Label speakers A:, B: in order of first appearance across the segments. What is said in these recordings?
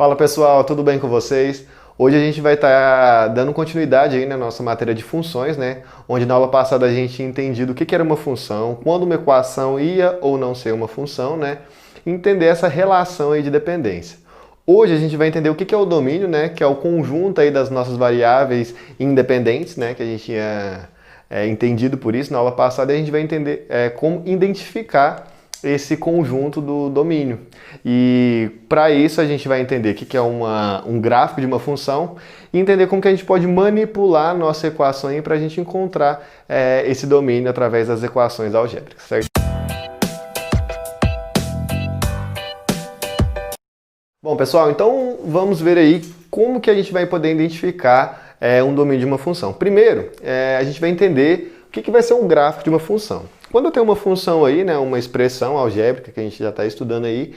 A: Fala pessoal, tudo bem com vocês? Hoje a gente vai estar dando continuidade aí na nossa matéria de funções, né? Onde na aula passada a gente tinha entendido o que era uma função, quando uma equação ia ou não ser uma função, né? E entender essa relação aí de dependência. Hoje a gente vai entender o que é o domínio, né? Que é o conjunto aí das nossas variáveis independentes, né? Que a gente tinha entendido por isso na aula passada, e a gente vai entender como identificar esse conjunto do domínio. E para isso a gente vai entender o que é um gráfico de uma função e entender como que a gente pode manipular a nossa equação para a gente encontrar esse domínio através das equações algébricas, certo? Bom, pessoal, então vamos ver aí como que a gente vai poder identificar um domínio de uma função. Primeiro, a gente vai entender o que vai ser um gráfico de uma função. Quando eu tenho uma função aí, né, uma expressão algébrica que a gente já está estudando aí,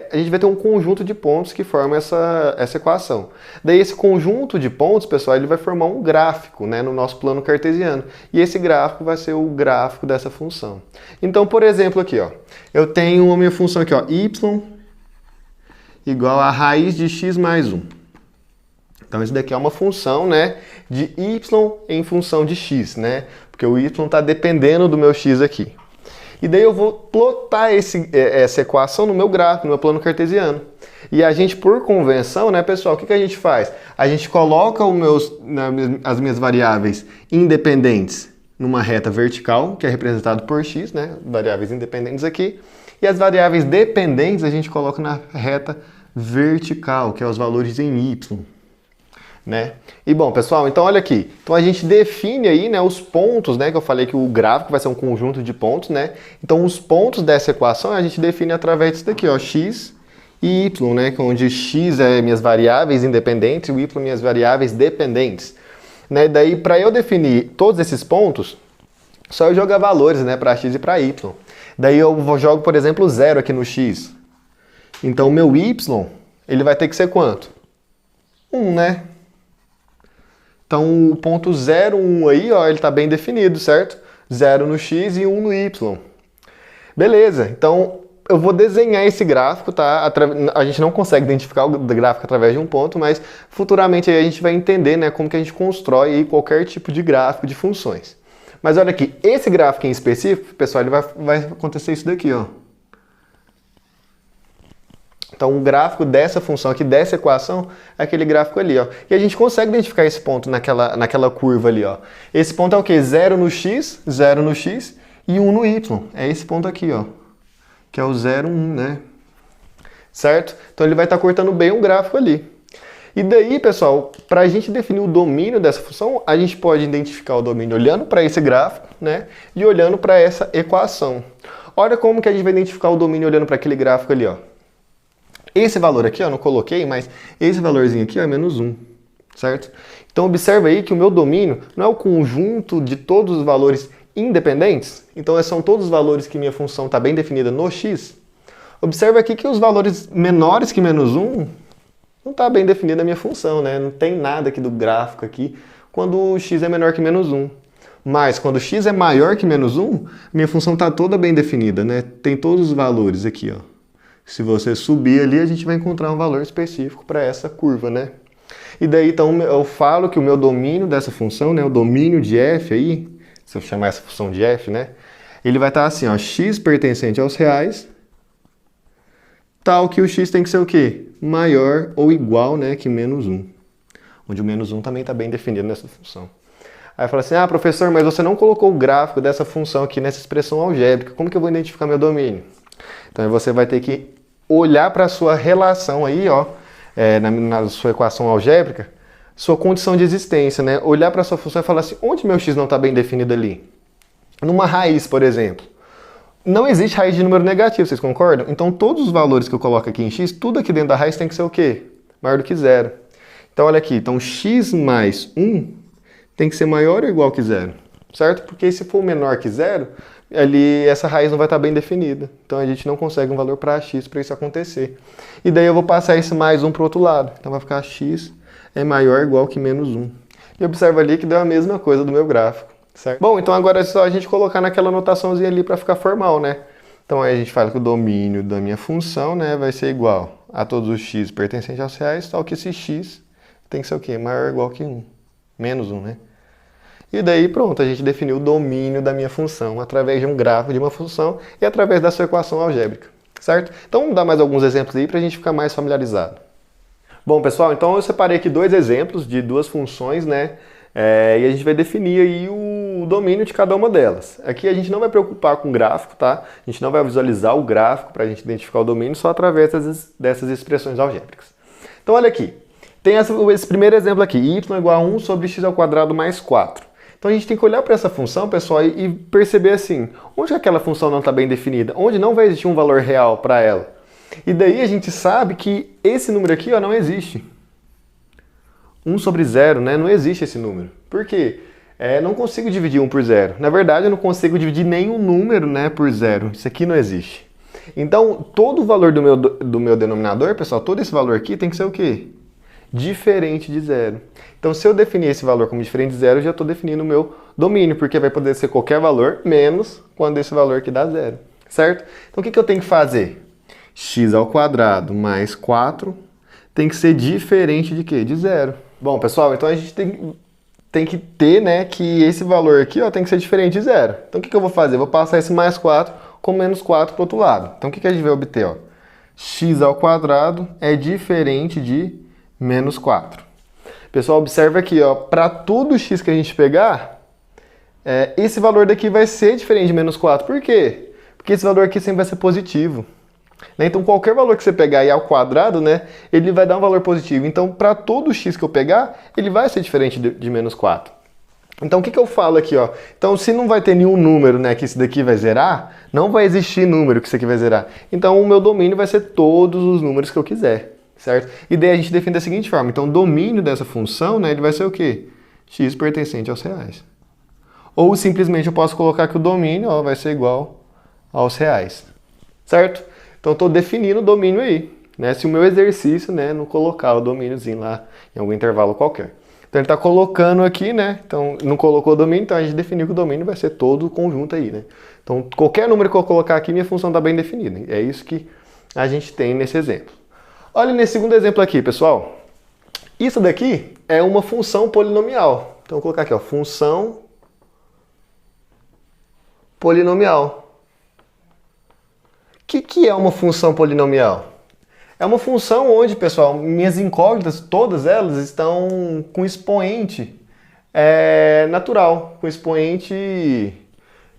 A: a gente vai ter um conjunto de pontos que forma essa equação. Daí esse conjunto de pontos, pessoal, ele vai formar um gráfico, né, no nosso plano cartesiano. E esse gráfico vai ser o gráfico dessa função. Então, por exemplo, aqui, ó, eu tenho a minha função aqui, ó, y igual a raiz de x mais 1. Então isso daqui é uma função, né, de y em função de x, né? Porque o y está dependendo do meu x aqui. E daí eu vou plotar essa equação no meu gráfico, no meu plano cartesiano. E a gente, por convenção, né, pessoal, o que a gente faz? A gente coloca as minhas variáveis independentes numa reta vertical, que é representado por x, né, variáveis independentes aqui. E as variáveis dependentes a gente coloca na reta vertical, que é os valores em y. Né? E bom, pessoal, então olha aqui. Então a gente define aí, né, os pontos, né, que eu falei que o gráfico vai ser um conjunto de pontos, né? Então os pontos dessa equação a gente define através disso daqui, ó, x e y, né, onde x é minhas variáveis independentes e o y minhas variáveis dependentes. Né? Daí para eu definir todos esses pontos, só eu jogar valores, né, para x e para y. Daí eu jogo, por exemplo, 0 aqui no x. Então o meu y, ele vai ter que ser quanto? 1, né? Então o ponto 0, 1 aí, ó, ele está bem definido, certo? 0 no x e 1 no y. Beleza, então eu vou desenhar esse gráfico, tá? A gente não consegue identificar o gráfico através de um ponto, mas futuramente aí a gente vai entender, né, como que a gente constrói aí qualquer tipo de gráfico de funções. Mas olha aqui, esse gráfico em específico, pessoal, ele vai acontecer isso daqui, ó. Então, o gráfico dessa função aqui, dessa equação, é aquele gráfico ali, ó. E a gente consegue identificar esse ponto naquela curva ali, ó. Esse ponto é o quê? 0 no x e 1 no y. É esse ponto aqui, ó. Que é o 0, 1, né? Certo? Então, ele vai estar cortando bem o gráfico ali. E daí, pessoal, para a gente definir o domínio dessa função, a gente pode identificar o domínio olhando para esse gráfico, né? E olhando para essa equação. Olha como que a gente vai identificar o domínio olhando para aquele gráfico ali, ó. Esse valor aqui, ó, não coloquei, mas esse valorzinho aqui é menos 1, certo? Então observa aí que o meu domínio não é o conjunto de todos os valores independentes, então são todos os valores que minha função está bem definida no x. Observa aqui que os valores menores que menos 1 não está bem definida a minha função, né? Não tem nada aqui do gráfico aqui quando o x é menor que menos 1. Mas quando x é maior que menos 1, minha função está toda bem definida, né? Tem todos os valores aqui, ó. Se você subir ali, a gente vai encontrar um valor específico para essa curva, né? E daí, então, eu falo que o meu domínio dessa função, né, o domínio de f aí, se eu chamar essa função de f, né, ele vai estar assim, ó, x pertencente aos reais, tal que o x tem que ser o quê? Maior ou igual, né, que menos 1. Onde o menos 1 também está bem definido nessa função. Aí fala assim, ah, professor, mas você não colocou o gráfico dessa função aqui nessa expressão algébrica, como que eu vou identificar meu domínio? Então você vai ter que olhar para a sua relação aí, ó, na sua equação algébrica, sua condição de existência, né? Olhar para a sua função e falar assim, onde meu x não está bem definido ali? Numa raiz, por exemplo. Não existe raiz de número negativo, vocês concordam? Então todos os valores que eu coloco aqui em x, tudo aqui dentro da raiz tem que ser o quê? Maior do que 0. Então olha aqui, então x mais 1 tem que ser maior ou igual que 0, certo? Porque se for menor que 0, ali essa raiz não vai estar bem definida. Então a gente não consegue um valor para x para isso acontecer. E daí eu vou passar esse mais 1 para o outro lado. Então vai ficar x é maior ou igual que menos 1. E observa ali que deu a mesma coisa do meu gráfico, certo? Bom, então agora é só a gente colocar naquela anotaçãozinha ali para ficar formal, né? Então aí a gente fala que o domínio da minha função, né, vai ser igual a todos os x pertencentes aos reais, tal que esse x tem que ser o quê? Maior ou igual que 1. Menos 1, né? E daí pronto, a gente definiu o domínio da minha função através de um gráfico de uma função e através da sua equação algébrica, certo? Então vamos dar mais alguns exemplos aí para a gente ficar mais familiarizado. Bom, pessoal, então eu separei aqui dois exemplos de duas funções, né? E a gente vai definir aí o domínio de cada uma delas. Aqui a gente não vai preocupar com o gráfico, tá? A gente não vai visualizar o gráfico para a gente identificar o domínio só através dessas expressões algébricas. Então olha aqui, tem esse primeiro exemplo aqui, y igual a 1 sobre x ao quadrado mais 4. Então a gente tem que olhar para essa função, pessoal, e perceber assim, onde aquela função não está bem definida, onde não vai existir um valor real para ela. E daí a gente sabe que esse número aqui ó, não existe. 1 sobre 0, né? Não existe esse número. Por quê? Não consigo dividir 1 por 0. Na verdade, eu não consigo dividir nenhum número, né, por 0. Isso aqui não existe. Então, todo o valor do meu denominador, pessoal, todo esse valor aqui tem que ser o quê? Diferente de 0. Então, se eu definir esse valor como diferente de 0, eu já estou definindo o meu domínio, porque vai poder ser qualquer valor, menos quando esse valor aqui dá 0, certo? Então, o que eu tenho que fazer? X ao quadrado mais 4 tem que ser diferente de quê? De 0. Bom, pessoal, então a gente tem que ter, né, que esse valor aqui ó, tem que ser diferente de 0. Então, o que eu vou fazer? Eu vou passar esse mais 4 com menos 4 para o outro lado. Então, o que a gente vai obter? Ó? X ao quadrado é diferente de menos 4. Pessoal, observa aqui, ó, para todo x que a gente pegar, esse valor daqui vai ser diferente de menos 4. Por quê? Porque esse valor aqui sempre vai ser positivo. Então, qualquer valor que você pegar e ao quadrado, né, ele vai dar um valor positivo. Então, para todo x que eu pegar, ele vai ser diferente de menos 4. Então, o que eu falo aqui? Ó? Então, se não vai ter nenhum número, né, que esse daqui vai zerar, não vai existir número que isso aqui vai zerar. Então, o meu domínio vai ser todos os números que eu quiser. Certo? E daí a gente define da seguinte forma. Então, o domínio dessa função, né, ele vai ser o quê? X pertencente aos reais. Ou simplesmente eu posso colocar que o domínio ó, vai ser igual aos reais. Certo? Então, eu estou definindo o domínio aí. Né, se o meu exercício, né, não colocar o domíniozinho lá em algum intervalo qualquer. Então, ele está colocando aqui, né? Então, não colocou o domínio, então a gente definiu que o domínio vai ser todo o conjunto aí, né? Então, qualquer número que eu colocar aqui, minha função está bem definida. É isso que a gente tem nesse exemplo. Olha nesse segundo exemplo aqui, pessoal. Isso daqui é uma função polinomial. Então, eu vou colocar aqui, ó, função polinomial. O que é uma função polinomial? É uma função onde, pessoal, minhas incógnitas, todas elas estão com expoente natural, com expoente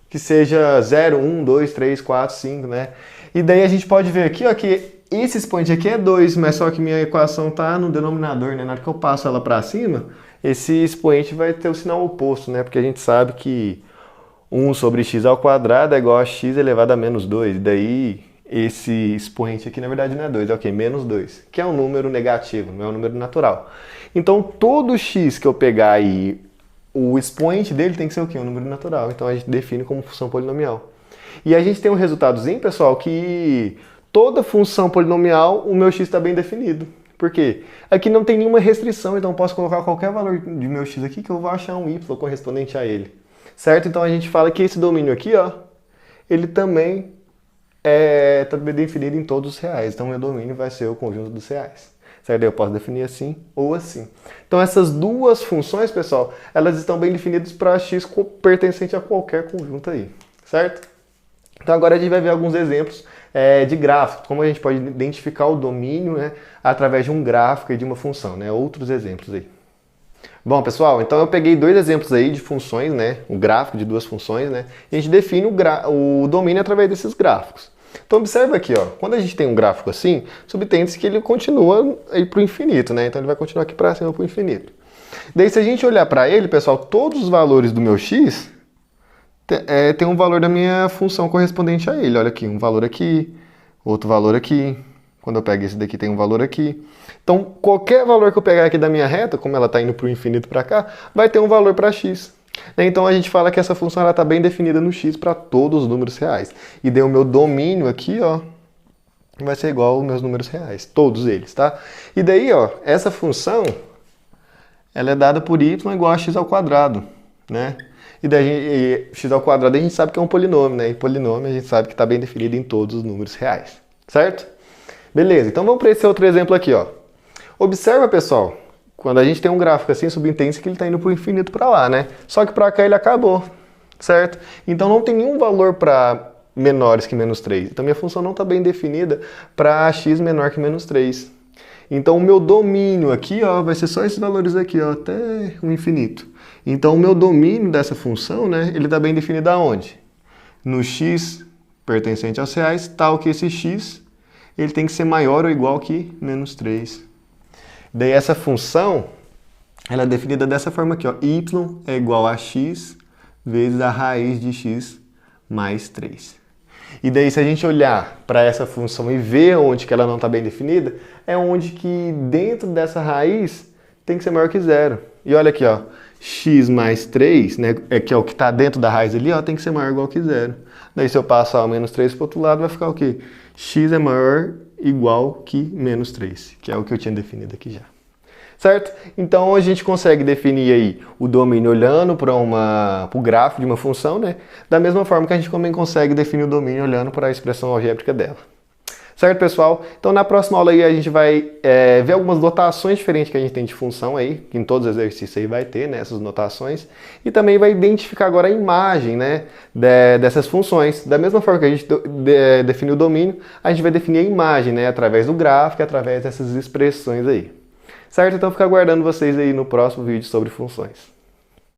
A: que seja 0, 1, 2, 3, 4, 5, né? E daí a gente pode ver aqui, ó, que esse expoente aqui é 2, mas só que minha equação está no denominador, né? Na hora que eu passo ela para cima, esse expoente vai ter o sinal oposto, né? Porque a gente sabe que 1 sobre x ao quadrado é igual a x elevado a menos 2. E daí, esse expoente aqui, na verdade, não é 2, é o quê? Menos 2, que é um número negativo, não é um número natural. Então, todo x que eu pegar aí, o expoente dele tem que ser o quê? Um número natural. Então, a gente define como função polinomial. E a gente tem um resultadozinho, pessoal, que toda função polinomial, o meu x está bem definido. Por quê? Aqui não tem nenhuma restrição, então eu posso colocar qualquer valor de meu x aqui que eu vou achar um y correspondente a ele. Certo? Então a gente fala que esse domínio aqui, ó, ele também está bem definido em todos os reais. Então meu domínio vai ser o conjunto dos reais. Certo? Eu posso definir assim ou assim. Então essas duas funções, pessoal, elas estão bem definidas para x pertencente a qualquer conjunto aí. Certo? Então agora a gente vai ver alguns exemplos de gráfico, como a gente pode identificar o domínio, né, através de um gráfico e de uma função, né, outros exemplos aí. Bom, pessoal, então eu peguei dois exemplos aí de funções, né, um gráfico de duas funções, né, e a gente define o domínio através desses gráficos. Então observa aqui, ó, quando a gente tem um gráfico assim, subtende-se que ele continua aí para o infinito, né, então ele vai continuar aqui para cima para o infinito. Daí se a gente olhar para ele, pessoal, todos os valores do meu x tem um valor da minha função correspondente a ele. Olha aqui, um valor aqui, outro valor aqui. Quando eu pego esse daqui, tem um valor aqui. Então, qualquer valor que eu pegar aqui da minha reta, como ela está indo para o infinito para cá, vai ter um valor para x. Então, a gente fala que essa função está bem definida no x para todos os números reais. E daí o meu domínio aqui, ó, vai ser igual aos meus números reais, todos eles, tá? E daí, ó, essa função, ela é dada por y igual a x ao quadrado, né? E daí x ao quadrado a gente sabe que é um polinômio, né? E polinômio a gente sabe que está bem definido em todos os números reais, certo? Beleza, então vamos para esse outro exemplo aqui, ó. Observa, pessoal, quando a gente tem um gráfico assim, subentende que ele está indo para o infinito para lá, né? Só que para cá ele acabou, certo? Então não tem nenhum valor para menores que menos 3. Então minha função não está bem definida para x menor que menos 3. Então o meu domínio aqui, ó, vai ser só esses valores aqui, ó, até o infinito. Então o meu domínio dessa função, né, ele está bem definido aonde? No x pertencente aos reais, tal que esse x ele tem que ser maior ou igual que menos 3. Daí essa função, ela é definida dessa forma aqui, ó, y é igual a x vezes a raiz de x mais 3. E daí se a gente olhar para essa função e ver onde que ela não está bem definida, é onde que dentro dessa raiz tem que ser maior que zero. E olha aqui, ó, x mais 3, né, que é o que está dentro da raiz ali, ó, tem que ser maior ou igual que zero. Daí se eu passar o menos 3 para o outro lado, vai ficar o quê? X é maior igual que menos 3, que é o que eu tinha definido aqui já. Certo? Então a gente consegue definir aí o domínio olhando para o gráfico de uma função, né? Da mesma forma que a gente também consegue definir o domínio olhando para a expressão algébrica dela. Certo, pessoal? Então na próxima aula aí a gente vai ver algumas notações diferentes que a gente tem de função aí, que em todos os exercícios aí vai ter, né, essas notações, e também vai identificar agora a imagem, né, dessas funções. Da mesma forma que a gente definiu o domínio, a gente vai definir a imagem, né, através do gráfico, através dessas expressões aí. Certo? Então fica aguardando vocês aí no próximo vídeo sobre funções.